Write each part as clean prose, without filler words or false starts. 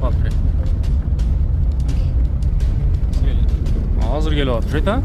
калып Азыр келип атыптыр да.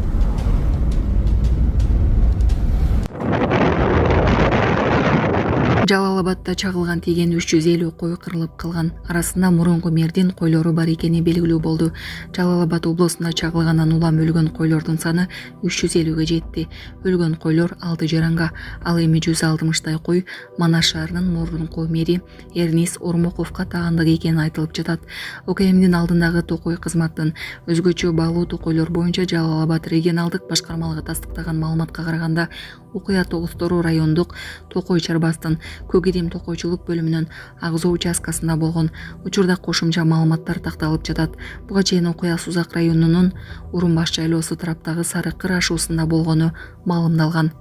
Жалал-Абадда чагылган тийген 350 кой кырылып калган. Арасында мурунку мердин койлору бар экени белгилүү болду. Жалал-Абад облусунда чагылгандан улам өлгөн койлордун саны 350ге жетти. Өлгөн койлор 6 жаранга, ал эми 160 кой Манас шаарынын мурунку мэри Эрнис Ормоковго таандык экени айтылып жатат. ОКМдин алдындагы токой кызматтын өзгөчө баалуу токойлор боюнча Жалал-Абад регионалдык башкармалыгы тастыктаган маалыматка караганда, окуя Тогустору райондук Токой чарбастын Көгедем токойчулук бөлүмүнүн Агзоо участкасында болгон. Учурда кошумча маалыматтар такталып жатат. Буга чейин окуя Сузак районунун Урумбаш шайлоосу тараптагы Сары Кыр ашуусунда болгону маалымдалган.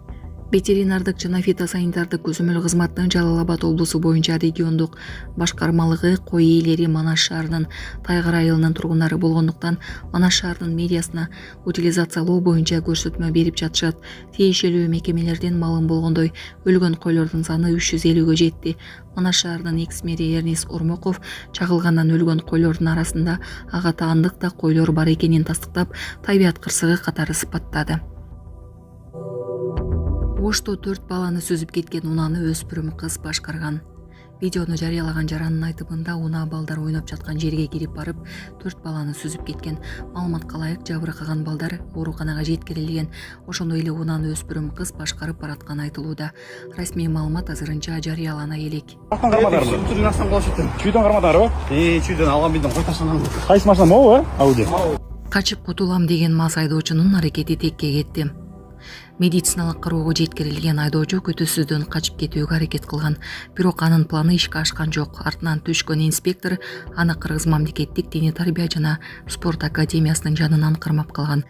Ветеринардык жана фитосанитардык көзөмөл кызматтын Жалал-Абад облусу боюнча региондук башкармалыгы кой ээлери Манас шаарынын Тайгар айылынын тургундары болгондуктан Манас шаарынын медиасына утилизациялоо боюнча көрсөтмө берип жатышат. Тиешелүү мекемелерден маалым болгондой, өлгөн койлордун саны 350ге жетти. Манас шаарынын экс-мэри Эрнис Ормоков чагылгандан өлгөн койлордун арасында ага таандык да койлор бар экенин тастыктап, табият кырсыгы катары сыпаттады. Ошто 4 баланы сүзүп кеткен унаны өспүрүм кыз башкарган. Видеону жарыялаган жарандын айтымында унаа балдар ойноп жаткан жерге кирип барып 4 баланы сүзүп кеткен. Маалыматка ылайык жабыркаган балдар ооруканага жеткирилген. Ошондой эле унаны өспүрүм кыз башкарып баратканы айтылууда. Расмий маалымат азырынча жарыялана элек. Чүйдөн кармадарбы? Чүйдөн алган биден кой таштаган. Кайсы машина могу, Ауди? Качып кутулам деген мас айдоочунун аракети текке кетти. Медициналык кароого жеткирилген айдоочу күтүүсүздөн качып кетүүгө аракет кылган. Бирок анын планы ишке ашкан жок. Артынан түшкөн инспектор аны Кыргыз мамлекеттик дене тарбия жана спорт академиясынын жанынан кармап калган.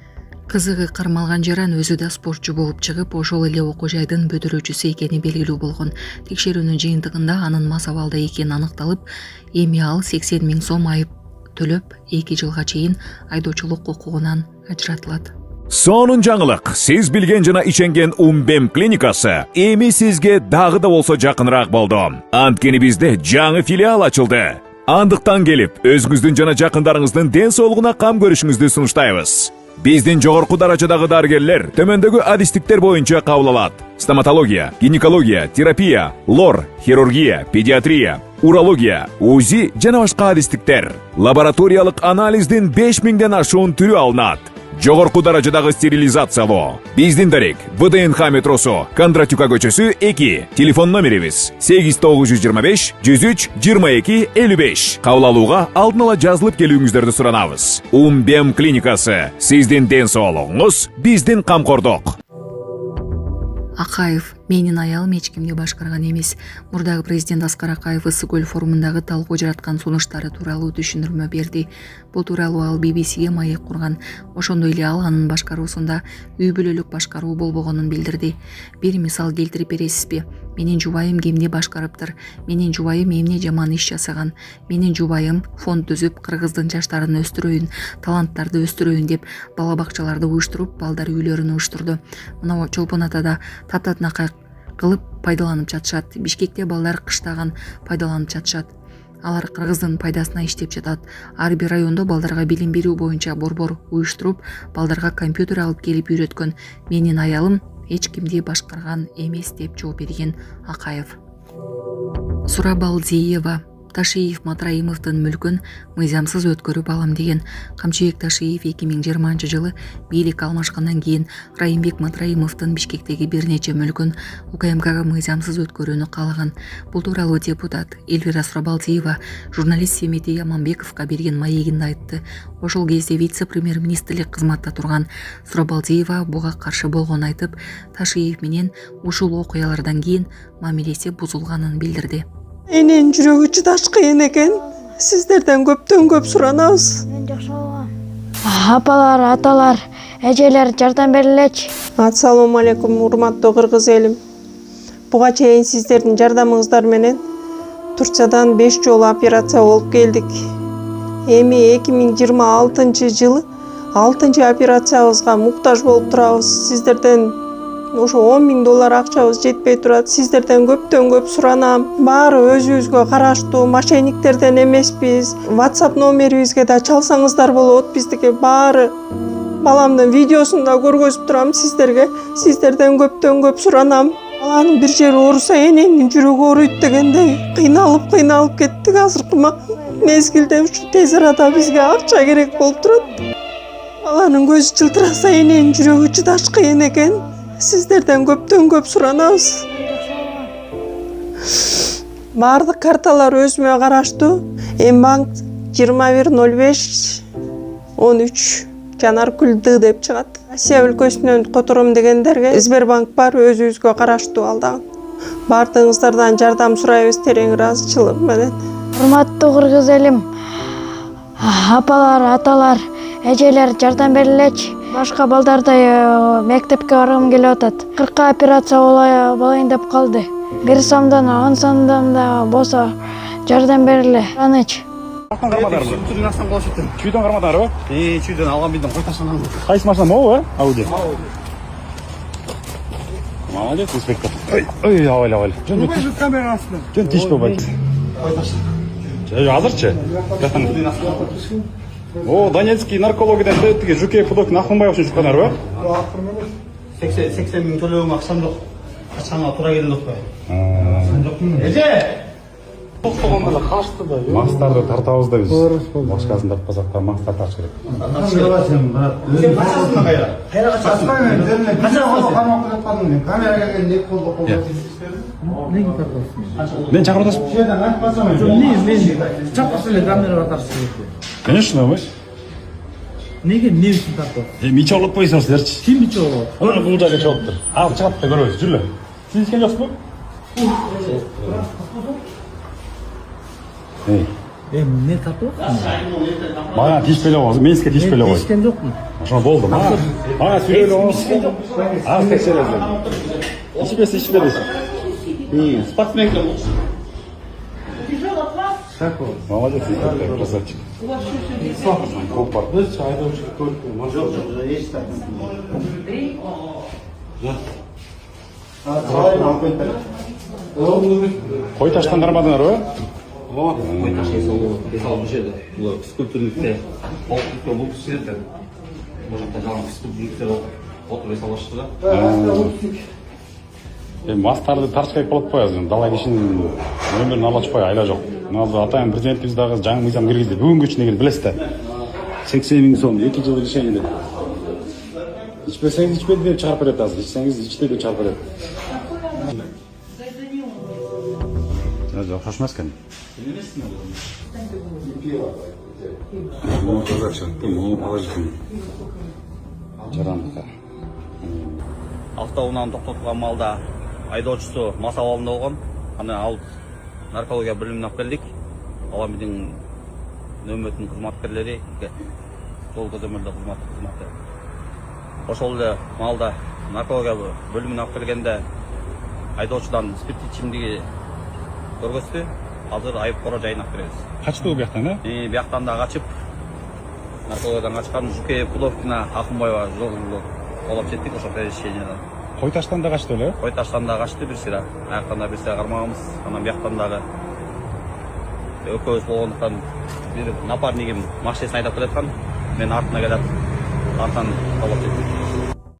Кызыгы кармалган жаран өзү да спортчу болуп чыгып, ошол эле окуу жайдын бөтөрүүчүсү экени белгилүү болгон. Текшерүүнүн жыйынтыгында анын мас абалда экени аныкталып, эми ал 80 000 сом айып төлөп, 2 жылга чейин айдоочулук укугунан ажыратылат. Сонун жаңылык. Сиз билген жана ишенген Умбем клиникасы эми сизге дагы да болсо жакыныраак болду. Анткени бизде жаңы филиал ачылды. Андыктан келип, өзүңүздүн жана жакындарыңыздын ден соолугуна кам көрүшүңүздү сунуштайбыз. Биздин жогорку даражадагы дарыгерлер төмөндөгү адистиктер боюнча кабыл алат: стоматология, гинекология, терапия, лор, хирургия, педиатрия, урология, УЗИ жана башка адистиктер. Лабораториялык анализдин 5000ден ашуун түрү алынат. Жогорку даражадагы стерилизациялоо. Биздин дарек ВДНХ метросу, Кондратюка көчөсү 2. Телефон номерибиз 8925 103 22 55. Кабыл алууга алдын ала жазылып келүүңүздөрдү суранабыз. Умбем клиникасы. Сиздин ден соолугуңуз, биздин камкордук. Акаев: менин аялым эч кимди башкарган эмес. Мурдагы президент Аскар Акаев Ысык-Көл форумундагы талкуу жараткан сунуштары тууралуу түшүндүрмө берди. Бул тууралуу ал BBCге маек курган. Ошондой эле ал анын башкаруусунда үй бүлөлүк башкаруу болбогонун билдирди. Бир мисал келтирип бересизби? Менин жубайым кимди башкарыптыр? Менин жубайым эмне жаман иш жасаган? Менин жубайым фонд түзүп, кыргыздын жаштарын өстүрөйүн, таланттарды өстүрөйүн деп бала бакчаларды уюштуруп, балдар үйлөрүн уюштурду. Мына Чолпон Атада таптатынакай кылып пайдаланып жатышат. Бишкекте балдар кыштаган пайдаланып жатышат. Алар кыргыздын пайдасына иштеп жатат. Ар бир райондо балдарга билим берүү боюнча борбор уюштуруп, балдарга компьютер алып келип үйрөткөн. Менин аялым эч кимди башкарган эмес деп жооп берген Акаев. Сурабалдиева: Ташиев Матраимовдун мүлкүн мыйзамсыз өткөрүп алам деген. Камчыбек Ташиев 2020 жылы бийлик алмашкандан кийин Райымбек Матраимовдун Бишкектеги бир нече мүлкүн УКМКга мыйзамсыз өткөрүүнү каалаган. Бул тууралуу депутат Эльвира Сурабалдиева журналист Семетей Яманбековго берген маегинде айтты. Ошол кезде вице-премьер-министрлик кызматта турган Сурабалдиева буга каршы болгонун айтып, Ташиев менен ушул окуялардан кийин мамилеси бузулганын билдирди. Энен жүрөгү чыдаш кыйын экен. Сиздерден көптөн көп суранабыз. Апалар, аталар, эжелер жардам берилечи. Ассалому алейкум, урматтуу кыргыз элим. Буга чейин сиздердин жардамыңыздар менен Турциядан 5 жолу операция болуп келдик. Эми 2026 жылы 6-операциябызга муктаж болуп турабыз. Сиздерден Ошо $10.000 акчабыз жетпей турат. Сиздерден көптөн көп суранам. Баары өзүбүзгө караштуу, мошенниктерден эмеспиз. WhatsApp номерибизге да чалсаңыздар болот. Биздики баары баламдын видеосун да көргөзүп турам сиздерге. Сиздерден көптөн көп суранам. Баланын бир жери ооруса эненин жүрөгү ооруйт дегендей кыйналып кеттик. Азыркы мезгилде ушу тез арада бизге акча керек болуп турат. Баланын көзү жылтыраса эненин жүрөгү чыдаш кыйын экен. Сиздерден көптөн көп суранабыз. Баардык карталар өзүмө караштуу. Банк 210513 Жанаркүл Д деп чыгат. Россия өлкөсүнөн котором дегендерге Сбербанк бар, өзүбүзгө караштуу ал дагы. Баардыгыңыздардан жардам сурайбыз терең ыраазычылык менен. Урматтуу кыргыз элим, апалар, аталар, эжелер жардам берилечи. Башка балдардай мектепке баргым келип атат. 40 операция болайын деп калды. 1 сомдон 10 сомдон да болсо жардам бериле. Аныч. Сүтүн астан болушу экен. Чүйдөн кармадыңарбы? Чүйдөн алган биден кой ташланган. Кайсы машина могу, Ауди? Молодец, инспектор. Ой, авал. Жөн камера астында. жөн тийишпей бай. Кой ташланган. Азырчы? О, Донецкий наркологиядан тиги Жуке Пудок Нахманбаев үчүн чыккандарбы? 80 миң төлөбөм акчам жок. Акчаңа туура келди деп кой. Эже! Токтогондо кашты да. Мастарды тартабыз да биз. Башкасын тартпасак да мастар тартыш керек. Ташкыла сен, брат. Сен качасың кайра? Кайра качасың? Кача колдо кармап жатканың мен. Камера келген эки колдо тийиштирдим. Неге тартасың? Мен чакырып атасың? Жерден айтпасам мен. Мен чакырса эле камерага тартыш керек. Конечно, мы. Неге не үчүн тартып? Миче алып койсоңуздарчы. Ким миче болот? Аны бул жагы чоктур. Ал чыгат да көрөбүз, жүрүлө. Сиз ичкен жоксузбу? Не тартып? Мага тийишпей эле койсуң, мен сизге тийишпей эле кой. Ичкен жокмун. Ошо болду. Мага сүйлөп эле. Аз текшеребиз. Ичпесе ичпе дейсиң. Спортсмен келем. Молодец, красавчик. Копар. Кой таштан кармадыңарбы? Кой таштан сол жерде. Бул скульптурлукте олуттуу бул кишилер. Может, жалаң скульптурлуктер отуруп эсалышты да. Мастарды тартыш керек болот го азыр. Дала кишинин өмүрүн алачпай айла жок. Азыр атайын президентибиз дагы жаңы мыйзам киргизди. Бүгүнгү күчүнө келди, билесиз да. 80 миң сом 2 жыл лишение деп. Ичпесеңиз ичпеди деп чыгарып берет азыр. Ичсеңиз ичти деп чыгарып берет. Хош эмес экен. Жарандыка. Автоунааны токтотулган маалда айдоочусу мас абалында болгон. Аны алып наркология бөлүмүнө алып келдик. Алам биздин нөмөттүн кызматкерлери жол көзөмөлдөө кызматы. Ошол эле маалда наркология бөлүмүнө алып келгенде айдоочудан спирт ичимдиги көргөздү. Азыр айып кора жайына алып беребиз. Качты бияктан, Бияктан да качып, наркологиядан качкан Жуке Пудовкина Акмбаева жолу колоп жеттик ошол решениеден. Кой таштан да качты эле? Кой таштан да качты бир сыйра. Аяктан да бир сыйра кармаганбыз. Анан бияктан дагы экөөбүз болгондуктан бир напарнигим машинесин айдап келаткан. Мен артына келатып, артан колоп жеттик.